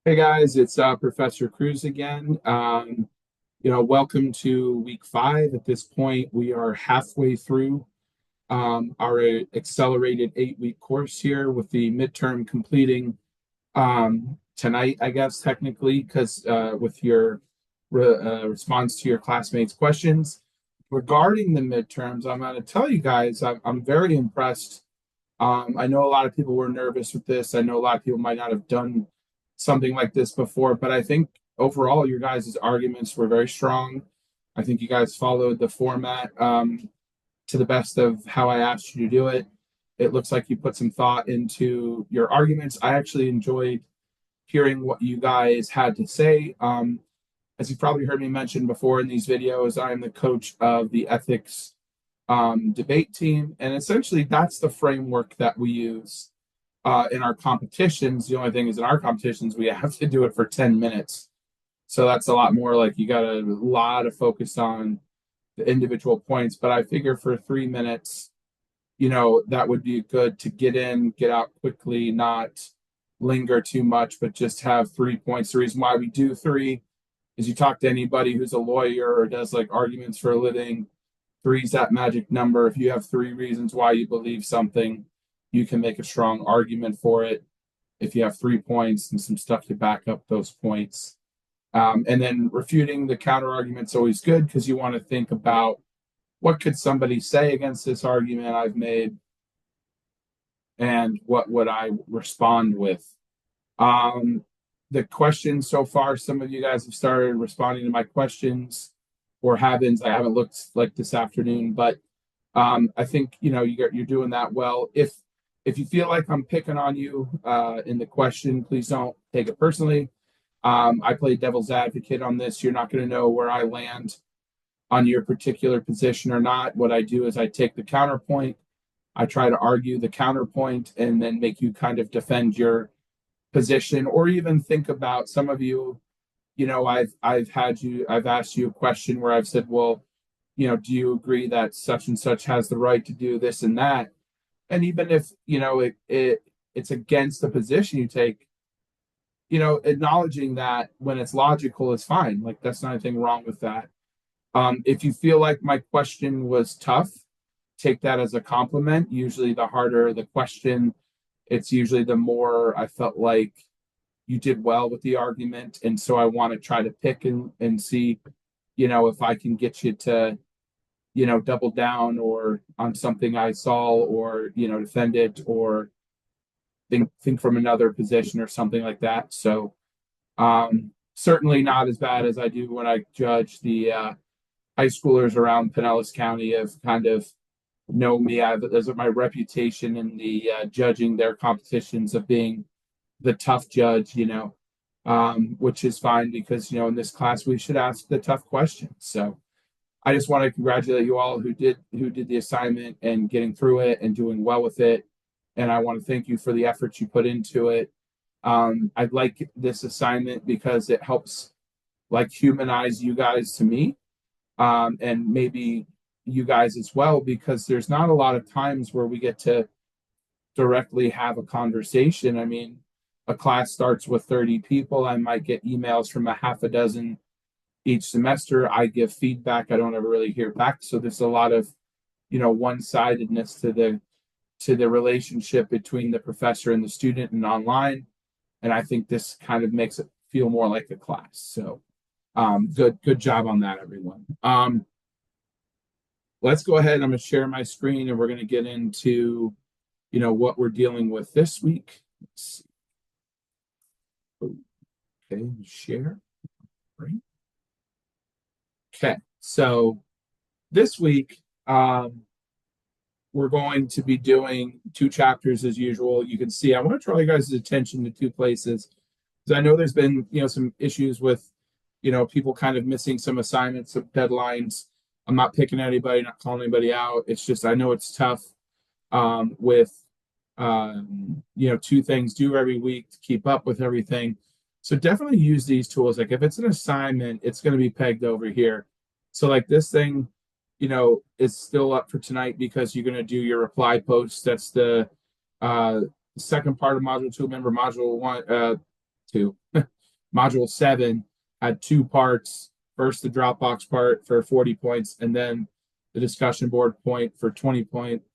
Hey guys, it's Professor Cruz again. Welcome to week 5. At this point, we are halfway through our accelerated 8-week course here with the midterm completing tonight, I guess, technically, because with your response to your classmates' questions regarding the midterms, I'm going to tell you guys I'm very impressed. I know a lot of people were nervous with this. I know a lot of people might not have done something like this before, but I think overall your guys' arguments were very strong. I think you guys followed the format to the best of how I asked you to do it. It looks like you put some thought into your arguments. I actually enjoyed hearing what you guys had to say. As you've probably heard me mention before in these videos, I am the coach of the ethics debate team. And essentially, that's the framework that we use in our competitions. The only thing is, in our competitions, we have to do it for 10 minutes. So that's a lot more like you got a lot of focus on the individual points. But I figure for 3 minutes, that would be good to get in, get out quickly, not linger too much, but just have 3 points. The reason why we do three is you talk to anybody who's a lawyer or does like arguments for a living. Three's that magic number. If you have 3 reasons why you believe something, you can make a strong argument for it. If you have 3 points and some stuff to back up those points. And then refuting the counter argument's always good because you want to think about what could somebody say against this argument I've made and what would I respond with. Um, the questions so far, some of you guys have started responding to my questions or haven't. I haven't looked like this afternoon, but I think you're doing that well. If you feel like I'm picking on you in the question, please don't take it personally. I play devil's advocate on this. You're not going to know where I land on your particular position or not. What I do is I take the counterpoint, I try to argue the counterpoint, and then make you kind of defend your position, or even think about some of you. I've asked you a question where I've said, well, do you agree that such and such has the right to do this and that? And even if it's against the position you take, acknowledging that when it's logical is fine. Like that's not anything wrong with that. If you feel like my question was tough, take that as a compliment. Usually, the harder the question, it's usually the more I felt like you did well with the argument. And so I want to try to pick and see, if I can get you to, double down or on something I saw or, defend it or think from another position or something like that. So certainly not as bad as I do when I judge the high schoolers around Pinellas County have kind of know me. As my reputation in the judging their competitions of being the tough judge, which is fine because, in this class we should ask the tough questions. So I just want to congratulate you all who did the assignment and getting through it and doing well with it. And I want to thank you for the efforts you put into it. I'd like this assignment because it helps like humanize you guys to me, and maybe you guys as well, because there's not a lot of times where we get to directly have a conversation. I mean, a class starts with 30 people. I might get emails from a half a dozen each semester. I give feedback. I don't ever really hear back. So there's a lot of, one-sidedness to the relationship between the professor and the student and online. And I think this kind of makes it feel more like a class. So good job on that, everyone. Let's go ahead. I'm going to share my screen and we're going to get into, what we're dealing with this week. Let's see. Okay, share. Right. Okay, so this week, we're going to be doing 2 chapters as usual. You can see I want to draw you guys' attention to 2 places because I know there's been some issues with people kind of missing some assignments, some deadlines. I'm not picking anybody, not calling anybody out. It's just I know it's tough with 2 things due every week to keep up with everything. So definitely use these tools. Like if it's an assignment, it's going to be pegged over here. So like this thing, is still up for tonight because you're going to do your reply post. That's the second part of module 2. Remember module 1, 2. Module 7 had two parts. First, the Dropbox part for 40 points, and then the discussion board point for 20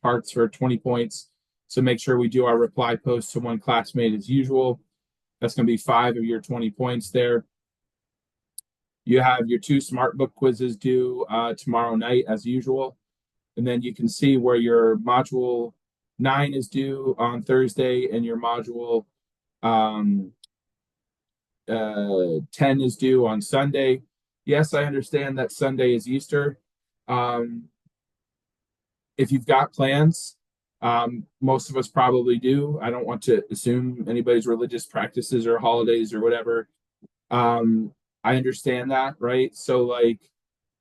parts for 20 points. So make sure we do our reply post to one classmate as usual. That's going to be 5 of your 20 points there. You have your 2 SmartBook quizzes due tomorrow night as usual. And then you can see where your module 9 is due on Thursday and your module 10 is due on Sunday. Yes, I understand that Sunday is Easter. If you've got plans, most of us probably do. I don't want to assume anybody's religious practices or holidays or whatever. I understand that, right? So, like,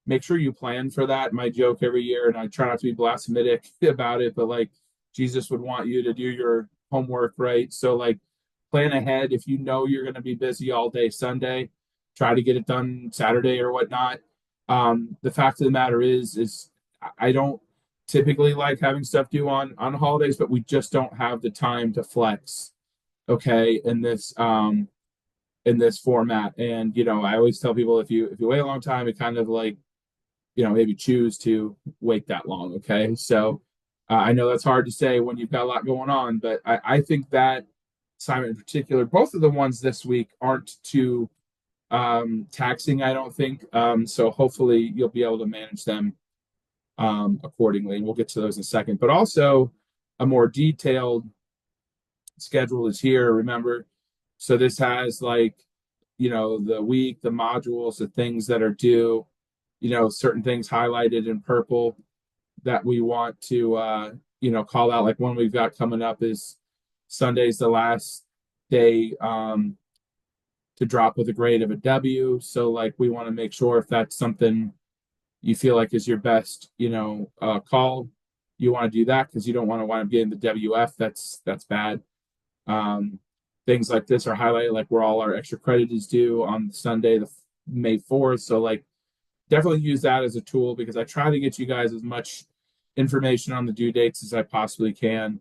make sure you plan for that. My joke every year, and I try not to be blasphemic about it, but like, Jesus would want you to do your homework, right? So, like, plan ahead. If you know you're going to be busy all day Sunday, try to get it done Saturday or whatnot. The fact of the matter is I don't typically like having stuff due on holidays, but we just don't have the time to flex. Okay, in this format, and I always tell people if you wait a long time, it kind of like maybe choose to wait that long. Okay, so I know that's hard to say when you've got a lot going on, but I think that assignment in particular, both of the ones this week aren't too taxing, I don't think. So hopefully you'll be able to manage them accordingly. And we'll get to those in a second. But also a more detailed schedule is here, remember. So this has like, the week, the modules, the things that are due, certain things highlighted in purple that we want to call out. Like one we've got coming up is Sunday's the last day to drop with a grade of a W. So like we want to make sure if that's something you feel like is your best, call, you want to do that because you don't want to wind up getting the WF. That's bad. Things like this are highlighted, like where all our extra credit is due on Sunday, the May 4th. So like definitely use that as a tool because I try to get you guys as much information on the due dates as I possibly can.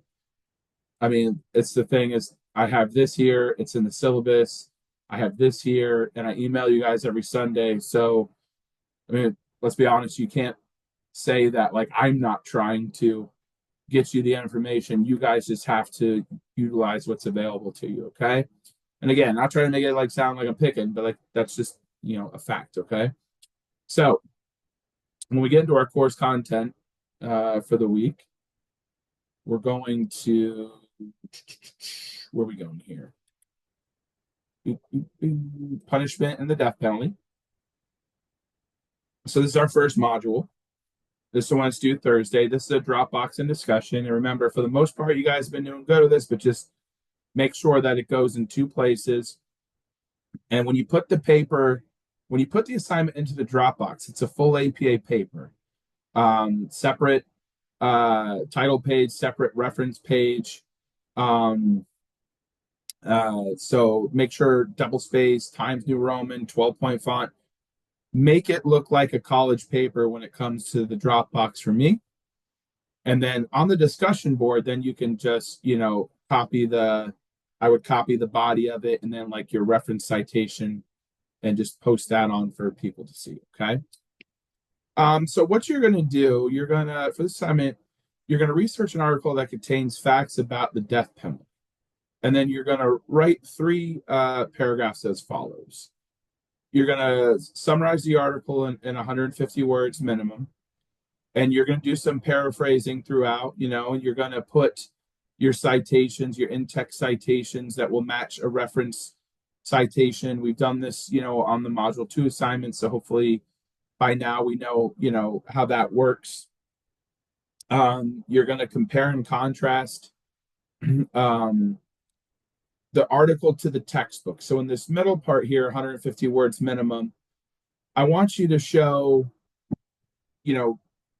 I mean, it's the thing is I have this here, it's in the syllabus. I have this here, and I email you guys every Sunday. So, I mean, let's be honest, you can't say that like I'm not trying to get you the information. You guys just have to utilize what's available to you, okay? And again, not trying to make it like sound like I'm picking, but like that's just a fact, okay? So when we get into our course content for the week, we're going to where are we going here? Punishment and the death penalty. So this is our first module. This one's due Thursday. This is a Dropbox and discussion. And remember, for the most part, you guys have been doing good with this, but just make sure that it goes in 2 places. And when you put the assignment into the Dropbox, it's a full APA paper. Separate title page, separate reference page. So make sure double space, Times New Roman, 12-point font. Make it look like a college paper when it comes to the Dropbox for me. And then on the discussion board, then you can just, I would copy the body of it and then like your reference citation and just post that on for people to see. Okay. So what you're going to do, for this assignment, you're going to research an article that contains facts about the death penalty. And then you're going to write 3 paragraphs as follows. You're going to summarize the article in 150 words minimum. And you're going to do some paraphrasing throughout, and you're going to put your citations, your in-text citations that will match a reference citation. We've done this, on the Module 2 assignment. So hopefully by now we know, how that works. You're going to compare and contrast the article to the textbook. So in this middle part here, 150 words minimum, I want you to show,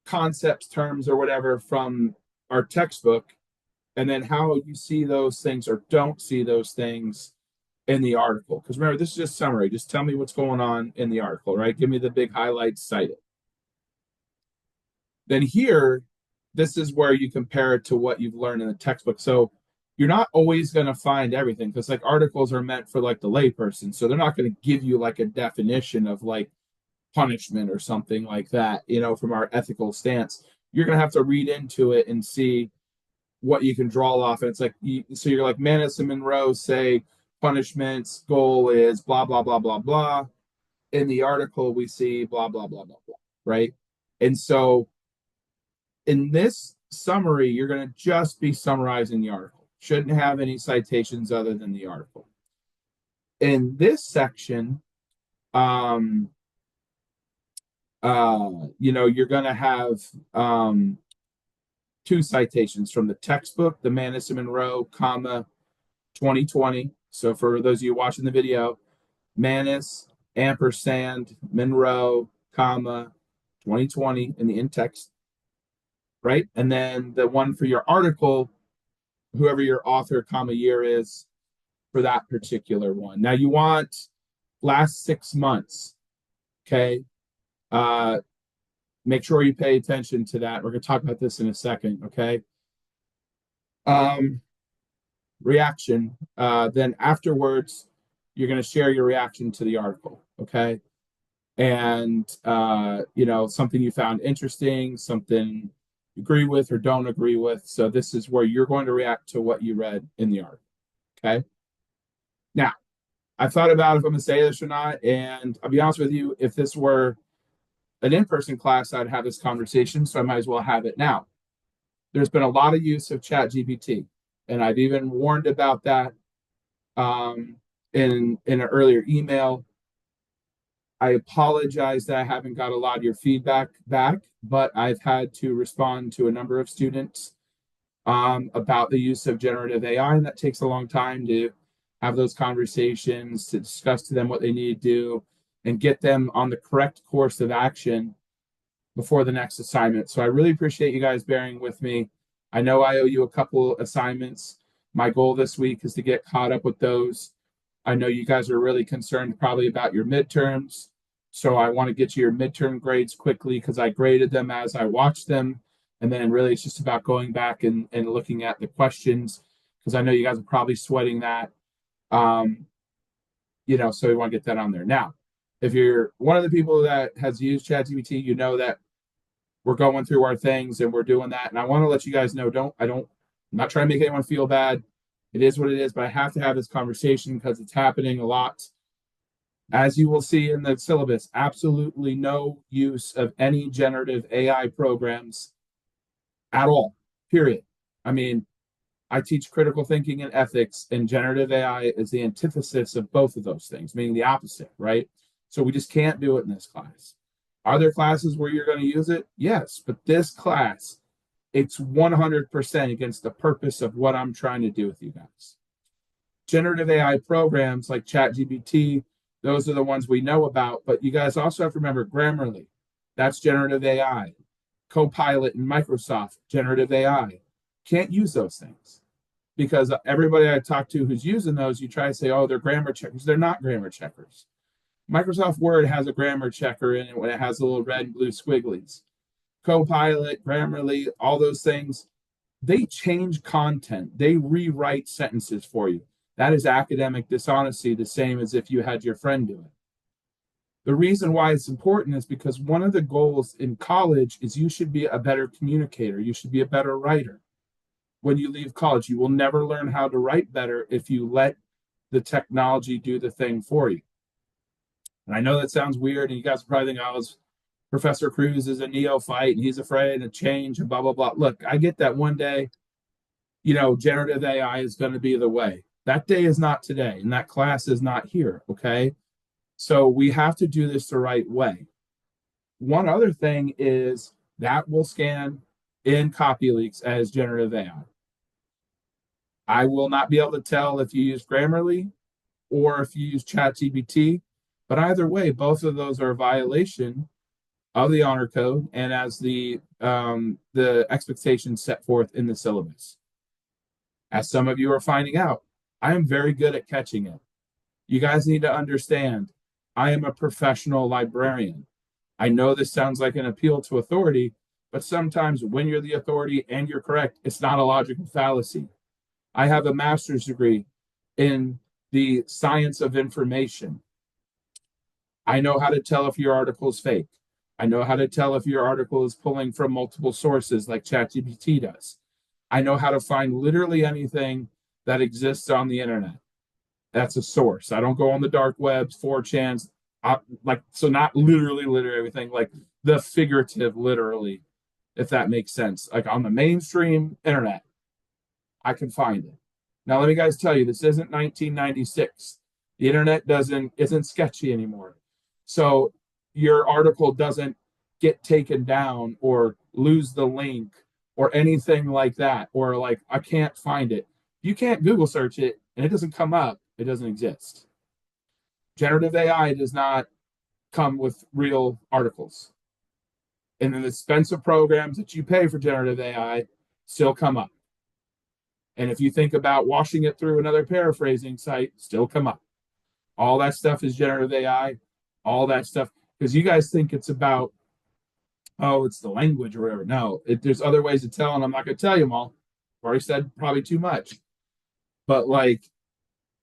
concepts, terms, or whatever from our textbook, and then how you see those things or don't see those things in the article. Because remember, this is just summary. Just tell me what's going on in the article, right? Give me the big highlights, cite it. Then here, this is where you compare it to what you've learned in the textbook. So you're not always going to find everything because like articles are meant for like the layperson. So they're not going to give you like a definition of like punishment or something like that, from our ethical stance. You're going to have to read into it and see what you can draw off. And it's like, so you're like, Manus and Monroe say punishment's goal is blah, blah, blah, blah, blah. In the article, we see blah, blah, blah, blah, blah, right? And so in this summary, you're going to just be summarizing the article. Shouldn't have any citations other than the article. In this section, you're going to have two citations from the textbook, the Manus and Monroe, 2020. So for those of you watching the video, Manus, ampersand, Monroe, 2020 in the in-text, right? And then the one for your article, whoever your author, year is for that particular one. Now you want last 6 months, okay? Make sure you pay attention to that. We're going to talk about this in a second, okay? Reaction. Then afterwards, you're going to share your reaction to the article, okay? And, something you found interesting, something you agree with or don't agree with. So this is where you're going to react to what you read in the article, okay? Now, I've thought about if I'm going to say this or not, and I'll be honest with you, if this were an in-person class, I'd have this conversation, so I might as well have it now. There's been a lot of use of ChatGPT, and I've even warned about that in an earlier email. I apologize that I haven't got a lot of your feedback back, but I've had to respond to a number of students about the use of generative AI, and that takes a long time to have those conversations, to discuss to them what they need to do, and get them on the correct course of action before the next assignment. So I really appreciate you guys bearing with me. I know I owe you a couple assignments. My goal this week is to get caught up with those. I know you guys are really concerned probably about your midterms. So I want to get you your midterm grades quickly because I graded them as I watched them. And then really it's just about going back and looking at the questions because I know you guys are probably sweating that. So we want to get that on there. Now, if you're one of the people that has used ChatGPT, you know that we're going through our things and we're doing that. And I want to let you guys know, I'm not trying to make anyone feel bad. It is what it is, but I have to have this conversation because it's happening a lot. As you will see in the syllabus, absolutely no use of any generative AI programs at all, period. I mean, I teach critical thinking and ethics, and generative AI is the antithesis of both of those things, meaning the opposite, right? So we just can't do it in this class. Are there classes where you're going to use it? Yes, but this class, it's 100% against the purpose of what I'm trying to do with you guys. Generative AI programs like ChatGPT, those are the ones we know about, but you guys also have to remember Grammarly, that's generative AI. Copilot in Microsoft, generative AI. Can't use those things because everybody I talk to who's using those, you try to say, oh, they're grammar checkers. They're not grammar checkers. Microsoft Word has a grammar checker in it when it has the little red and blue squigglies. Copilot, Grammarly, all those things, they change content. They rewrite sentences for you. That is academic dishonesty, the same as if you had your friend do it. The reason why it's important is because one of the goals in college is you should be a better communicator. You should be a better writer. When you leave college, you will never learn how to write better if you let the technology do the thing for you. And I know that sounds weird, and you guys probably think, oh, Professor Cruz is a neophyte and he's afraid of change and blah, blah, blah. Look, I get that one day, generative AI is going to be the way. That day is not today, and that class is not here, okay? So we have to do this the right way. One other thing is that will scan in CopyLeaks as generative AI. I will not be able to tell if you use Grammarly or if you use ChatGPT, but either way, both of those are a violation of the honor code and as the expectations set forth in the syllabus. As some of you are finding out, I am very good at catching it. You guys need to understand, I am a professional librarian. I know this sounds like an appeal to authority, but sometimes when you're the authority and you're correct, it's not a logical fallacy. I have a master's degree in the science of information. I know how to tell if your article is fake. I know how to tell if your article is pulling from multiple sources like ChatGPT does. I know how to find literally anything that exists on the internet. That's a source. I don't go on the dark webs, 4chan's, like, so not literally everything, like the figurative, literally, if that makes sense. Like on the mainstream internet, I can find it. Now, let me guys tell you, this isn't 1996. The internet doesn't isn't sketchy anymore. So your article doesn't get taken down or lose the link or anything like that, or like I can't find it. You can't Google search it and it doesn't come up, it doesn't exist. Generative AI does not come with real articles. And then the expensive programs that you pay for generative AI still come up. And if you think about washing it through another paraphrasing site, still come up. All that stuff is generative AI, all that stuff. Because you guys think it's about, oh, it's the language or whatever. No, there's other ways to tell, and I'm not going to tell you them all. I've already said probably too much. But like,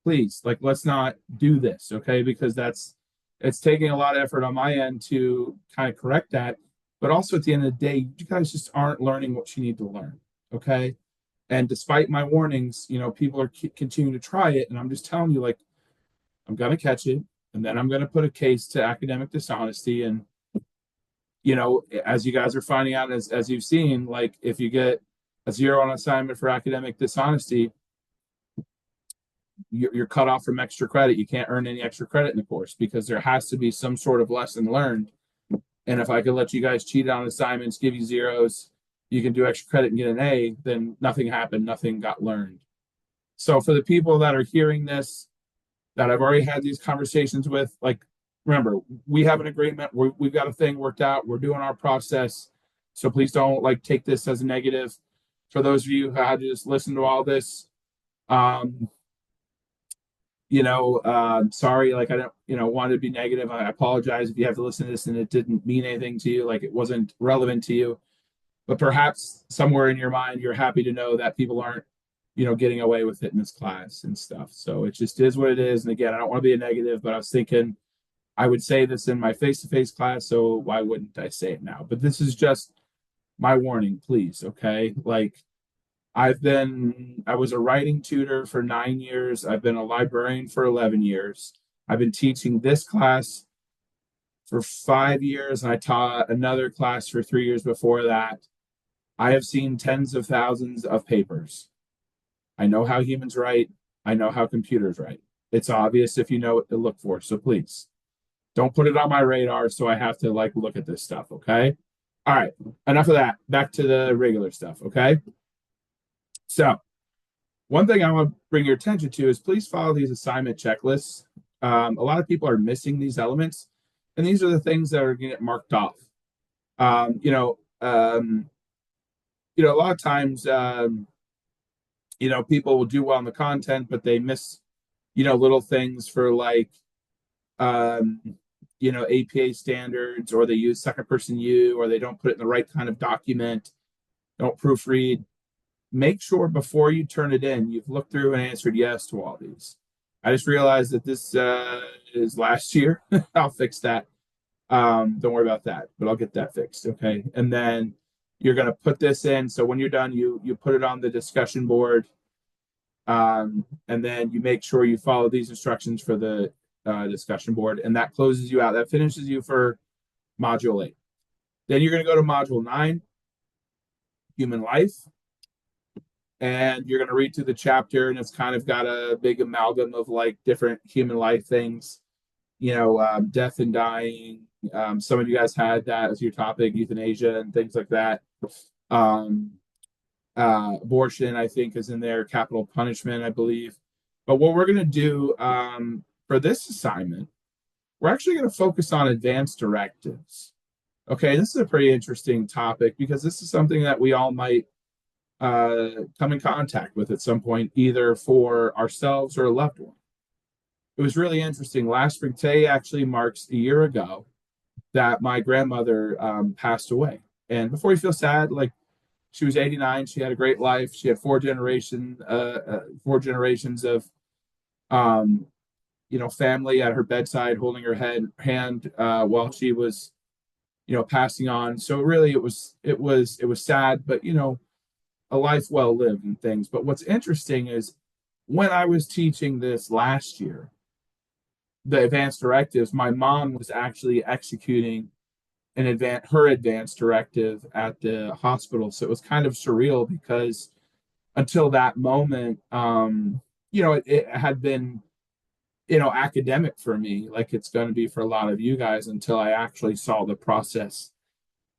please, like, let's not do this, okay? Because it's taking a lot of effort on my end to kind of correct that. But also at the end of the day, you guys just aren't learning what you need to learn, okay? And despite my warnings, people are continuing to try it. And I'm just telling you, like, I'm going to catch it. And then I'm going to put a case to academic dishonesty. And, as you guys are finding out, as you've seen, like, if you get a 0 on assignment for academic dishonesty, you're cut off from extra credit. You can't earn any extra credit in the course because there has to be some sort of lesson learned. And if I could let you guys cheat on assignments, give you zeros, you can do extra credit and get an A, then nothing happened, nothing got learned. So for the people that are hearing this, that I've already had these conversations with, like, remember, we have an agreement. We've got a thing worked out. We're doing our process. So please don't like take this as a negative. For those of you who had to just listen to all this, um, sorry, like I don't, want to be negative. I apologize if you have to listen to this and it didn't mean anything to you, like it wasn't relevant to you. But perhaps somewhere in your mind, you're happy to know that people aren't, getting away with it in this class and stuff. So it just is what it is. And again, I don't want to be a negative, but I was thinking I would say this in my face-to-face class, so why wouldn't I say it now? But this is just my warning, please, okay? Like, I was a writing tutor for 9 years. I've been a librarian for 11 years. I've been teaching this class for 5 years, and I taught another class for 3 years before that. I have seen tens of thousands of papers. I know how humans write. I know how computers write. It's obvious if you know what to look for. So please don't put it on my radar so I have to like look at this stuff. Okay. All right. Enough of that. Back to the regular stuff. Okay. So one thing I want to bring your attention to is please follow these assignment checklists. A lot of people are missing these elements, and these are the things that are going to get marked off. Um, you know, um, a lot of times, people will do well in the content, but they miss, little things for like, um, APA standards, or they use second person you, or they don't put it in the right kind of document, don't proofread. Make sure before you turn it in, you've looked through and answered yes to all these. I just realized that this is last year. I'll fix that. Don't worry about that, but I'll get that fixed. Okay. And then you're going to put this in. So when you're done, you put it on the discussion board. And then you make sure you follow these instructions for the discussion board, and that closes you out. That finishes you for module 8. Then you're going to go to module 9, human life. And you're going to read through the chapter, and it's kind of got a big amalgam of like different human life things, death and dying. Some of you guys had that as your topic, euthanasia and things like that. Abortion, I think, is in there, capital punishment, I believe. But what we're going to do for this assignment, we're actually going to focus on advanced directives. Okay, this is a pretty interesting topic because this is something that we all might come in contact with at some point, either for ourselves or a loved one. It was really interesting. Last spring, today actually marks a year ago that my grandmother passed away. And before you feel sad, like, She was 89. She had a great life. She had four generations of um, family at her bedside, holding her hand while she was, passing on. So really, it was sad, but a life well lived and things. But what's interesting is when I was teaching this last year, the advanced directives, my mom was actually executing her advanced directive at the hospital. So it was kind of surreal because until that moment, it had been, academic for me, like it's going to be for a lot of you guys until I actually saw the process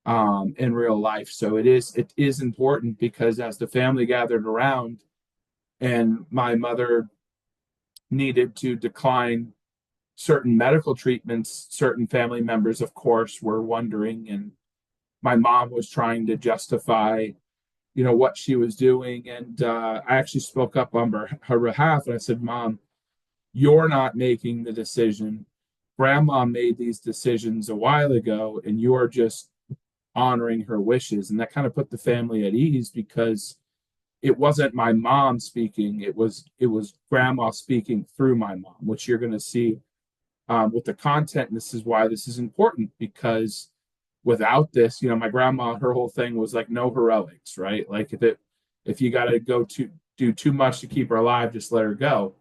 in real life. So it is important because as the family gathered around and my mother needed to decline certain medical treatments, certain family members, of course, were wondering, and my mom was trying to justify, what she was doing. And I actually spoke up on her behalf, and I said, "Mom, you're not making the decision. Grandma made these decisions a while ago, and you're just honoring her wishes." And that kind of put the family at ease because it wasn't my mom speaking; it was grandma speaking through my mom, which you're going to see with the content. And this is why this is important because without this, my grandma, her whole thing was like no heroics, right? Like if you got to go to do too much to keep her alive, just let her go.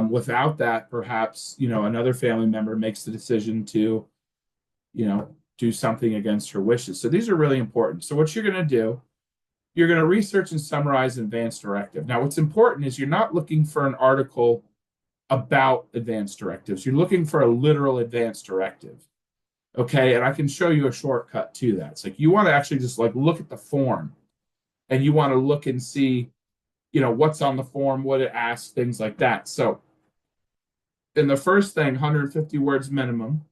Without that, perhaps another family member makes the decision to do something against her wishes. So these are really important. So what you're going to do, you're going to research and summarize an advanced directive. Now, what's important is you're not looking for an article about advanced directives. You're looking for a literal advanced directive. Okay. And I can show you a shortcut to that. It's like you want to actually just like look at the form and you want to look and see, what's on the form, what it asks, things like that. So in the first thing, 150 words minimum,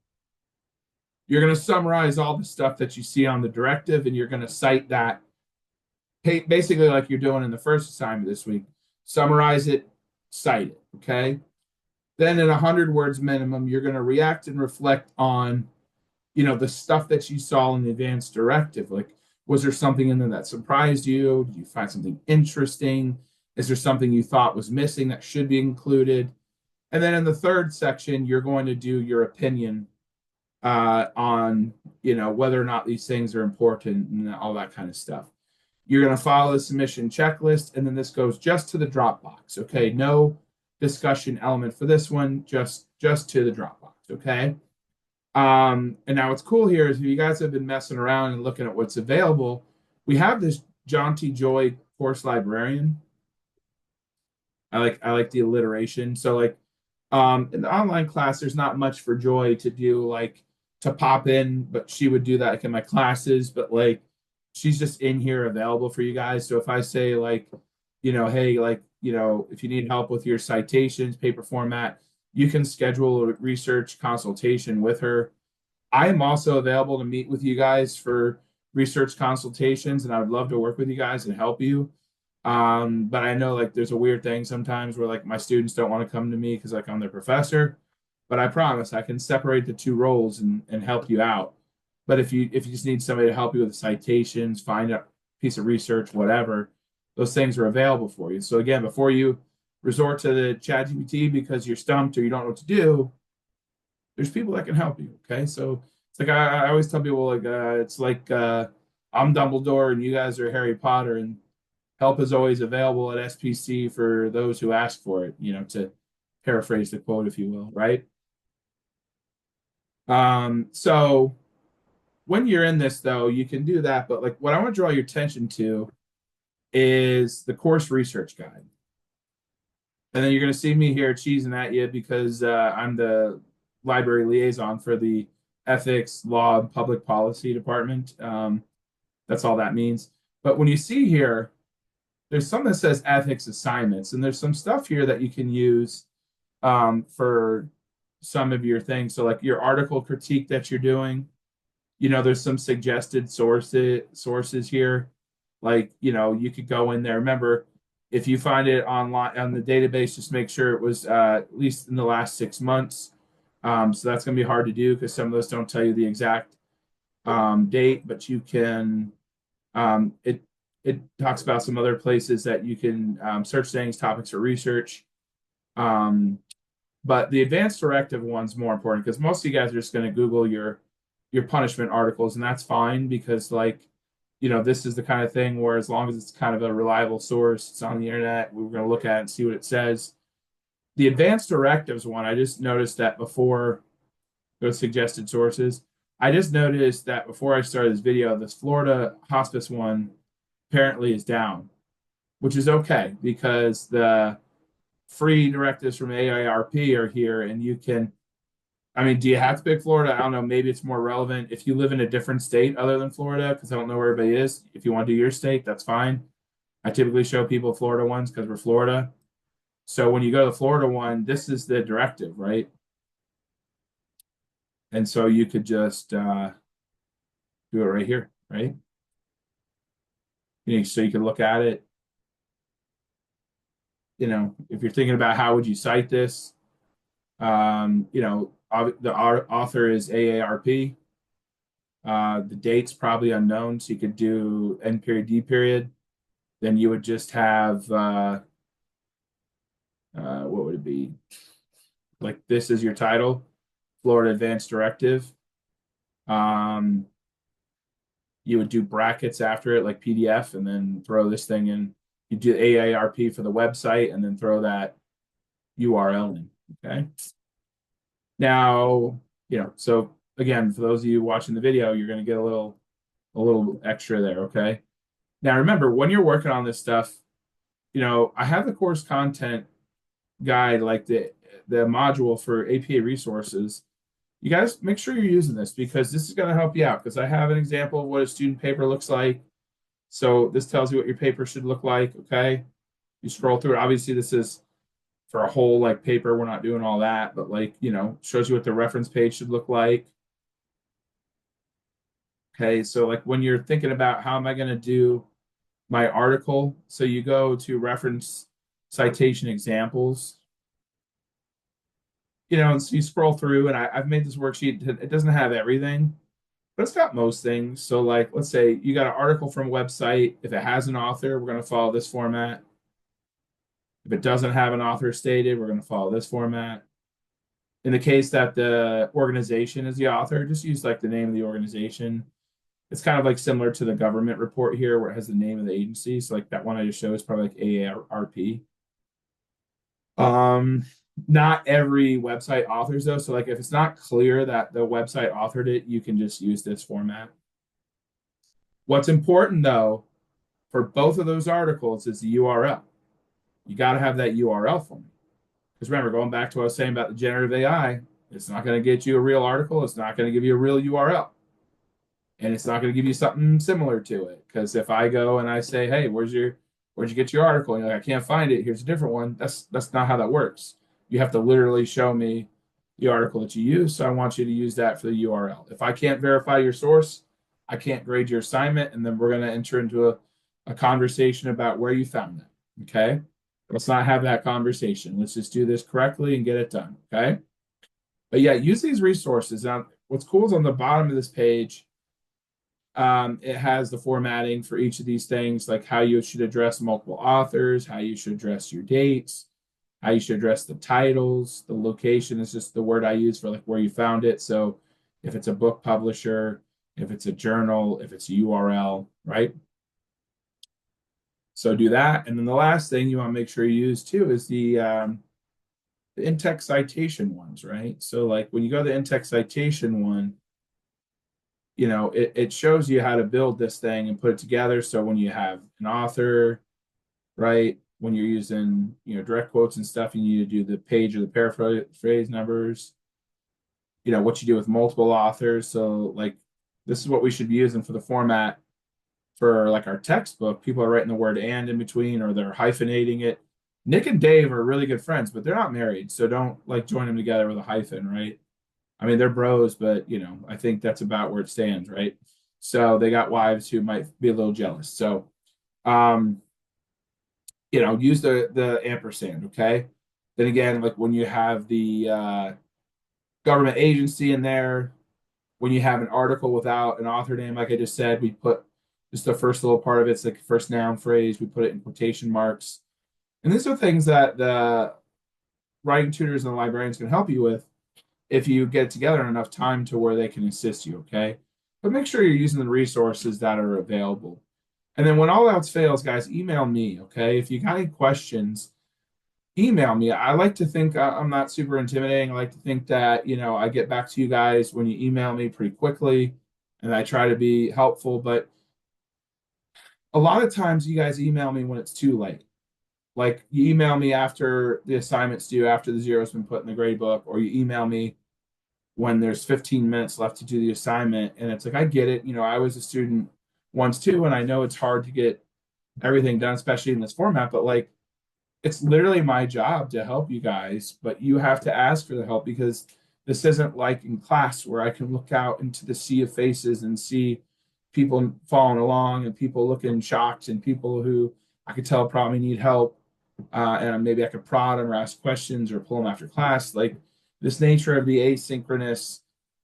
you're going to summarize all the stuff that you see on the directive and you're going to cite that basically like you're doing in the first assignment this week. Summarize it, cite it. Okay. Then in 100 words minimum, you're going to react and reflect on, the stuff that you saw in the advanced directive. Like, was there something in there that surprised you? Did you find something interesting? Is there something you thought was missing that should be included? And then in the third section, you're going to do your opinion on, whether or not these things are important and all that kind of stuff. You're going to follow the submission checklist, and then this goes just to the Dropbox. Okay, no discussion element for this one, just to the Dropbox. Okay. And now what's cool here is if you guys have been messing around and looking at what's available, we have this John T. Joy course librarian. I like the alliteration. So like in the online class, there's not much for Joy to do, like to pop in, but she would do that like in my classes, but like she's just in here available for you guys. So if I say like, hey, like, if you need help with your citations, paper format, you can schedule a research consultation with her. I am also available to meet with you guys for research consultations, and I would love to work with you guys and help you. But I know like there's a weird thing sometimes where like my students don't want to come to me because like I'm their professor. But I promise I can separate the two roles and help you out. But if you just need somebody to help you with citations, find a piece of research, whatever, those things are available for you. So again, before you resort to the ChatGPT because you're stumped or you don't know what to do, there's people that can help you. Okay, so it's like I always tell people like it's like I'm Dumbledore and you guys are Harry Potter, and help is always available at SPC for those who ask for it. To paraphrase the quote, if you will, right? So when you're in this though, you can do that, but like what I want to draw your attention to is the course research guide. And then you're going to see me here cheesing at you because I'm the library liaison for the ethics, law, and public policy department. That's all that means. But when you see here, there's something that says ethics assignments, and there's some stuff here that you can use for some of your things. So, like your article critique that you're doing, there's some suggested sources here. Like, you could go in there. Remember, if you find it online on the database, just make sure it was at least in the last 6 months. So that's going to be hard to do because some of those don't tell you the exact date, but you can. It it talks about some other places that you can search things, topics for research. Um, but the advanced directive one's more important because most of you guys are just going to Google your punishment articles, and that's fine because like this is the kind of thing where as long as it's kind of a reliable source, it's on the internet, we're going to look at it and see what it says. The advanced directives one, I just noticed that before those suggested sources, I just noticed that before I started this video, this Florida hospice one apparently is down, which is okay because the free directives from AARP are here and you can, I mean, do you have to pick Florida? I don't know. Maybe it's more relevant if you live in a different state other than Florida, because I don't know where everybody is. If you want to do your state, that's fine. I typically show people Florida ones because we're Florida. So when you go to the Florida one, this is the directive, right? And so you could just do it right here, right? So you can look at it. If you're thinking about how would you cite this, the author is AARP. The date's probably unknown, so you could do N period, D period. Then you would just have what would it be? Like this is your title, Florida Advanced Directive. You would do brackets after it, like PDF, and then throw this thing in. You do AARP for the website, and then throw that URL in. Okay. Now, so again, for those of you watching the video, you're going to get a little extra there. Okay. Now, remember, when you're working on this stuff, I have the course content guide, like the module for APA resources. You guys make sure you're using this because this is going to help you out because I have an example of what a student paper looks like. So this tells you what your paper should look like. Okay. You scroll through it. Obviously, this is for a whole like paper. We're not doing all that, but like, shows you what the reference page should look like. Okay. So like when you're thinking about how am I going to do my article, so you go to reference citation examples, and so you scroll through and I've made this worksheet. It doesn't have everything, but it's got most things. So like, let's say you got an article from a website. If it has an author, we're going to follow this format. If it doesn't have an author stated, we're going to follow this format. In the case that the organization is the author, just use like the name of the organization. It's kind of like similar to the government report here where it has the name of the agency. So like that one I just showed is probably like AARP. Not every website authors though. So like if it's not clear that the website authored it, you can just use this format. What's important though for both of those articles is the URL. You got to have that URL for me. Because remember, going back to what I was saying about the generative AI, it's not going to get you a real article. It's not going to give you a real URL. And it's not going to give you something similar to it. Because if I go and I say, hey, where'd you get your article? And you're like, I can't find it. Here's a different one. That's not how that works. You have to literally show me the article that you use. So I want you to use that for the URL. If I can't verify your source, I can't grade your assignment. And then we're going to enter into a conversation about where you found it. Okay. Let's not have that conversation. Let's just do this correctly and get it done. Okay. But yeah, use these resources. What's cool is on the bottom of this page, it has the formatting for each of these things, like how you should address multiple authors, how you should address your dates, how you should address the titles. The location is just the word I use for like where you found it. So if it's a book publisher, if it's a journal, if it's a URL, right? So do that. And then the last thing you want to make sure you use too is the in-text citation ones, right? So like when you go to the in-text citation one, it shows you how to build this thing and put it together. So when you have an author, right? When you're using, direct quotes and stuff, you need to do the page or the paraphrase numbers, what you do with multiple authors. So like this is what we should be using for the format for like our textbook. People are writing the word and in between or they're hyphenating it. Nick and Dave are really good friends, but they're not married. So don't like join them together with a hyphen, right? I mean, they're bros, but I think that's about where it stands, right? So they got wives who might be a little jealous. So, use the ampersand, okay? Then again, like when you have the government agency in there, when you have an article without an author name, like I just said, we put Just the first little part of it's like first noun phrase. We put it in quotation marks. And these are things that the writing tutors and the librarians can help you with if you get together in enough time to where they can assist you, okay? But make sure you're using the resources that are available. And then when all else fails, guys, email me, okay? If you got any questions, email me. I like to think I'm not super intimidating. I like to think that, I get back to you guys when you email me pretty quickly and I try to be helpful. But a lot of times you guys email me when it's too late. Like you email me after the assignment's due, after the zero's been put in the grade book, or you email me when there's 15 minutes left to do the assignment. And it's like, I get it. I was a student once too, and I know it's hard to get everything done, especially in this format, but like, it's literally my job to help you guys, but you have to ask for the help because this isn't like in class where I can look out into the sea of faces and see people following along and people looking shocked and people who I could tell probably need help. And maybe I could prod them or ask questions or pull them after class. Like this nature of the asynchronous,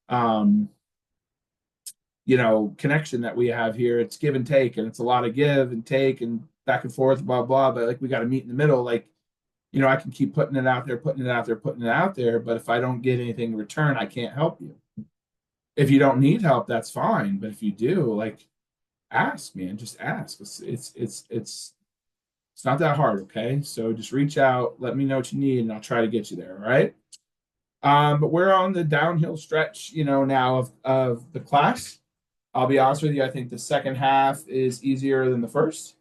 um, connection that we have here, it's give and take, and it's a lot of give and take and back and forth, blah, blah. But like we got to meet in the middle. Like, I can keep putting it out there, putting it out there, putting it out there. But if I don't get anything in return, I can't help you. If you don't need help, that's fine. But if you do, like, ask, man. Just ask. It's not that hard, okay? So just reach out, let me know what you need, and I'll try to get you there. All right. But we're on the downhill stretch, now of the class. I'll be honest with you, I think the second half is easier than the first,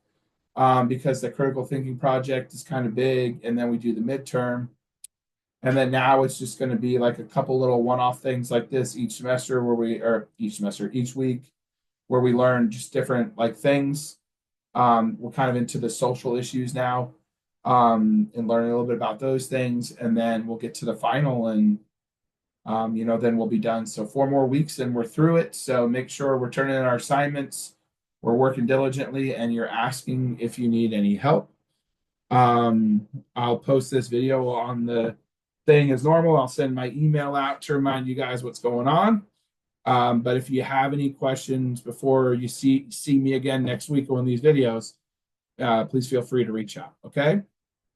because the critical thinking project is kind of big, and then we do the midterm. And then now it's just going to be like a couple little one-off things like this each semester each week where we learn just different like things. We're kind of into the social issues now, and learning a little bit about those things. And then we'll get to the final and, then we'll be done. So 4 more weeks and we're through it. So make sure we're turning in our assignments. We're working diligently and you're asking if you need any help. I'll post this video on the thing as normal. I'll send my email out to remind you guys what's going on. But if you have any questions before you see me again next week on these videos, please feel free to reach out. Okay.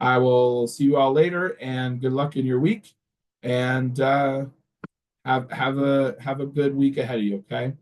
I will see you all later and good luck in your week and have a good week ahead of you. Okay.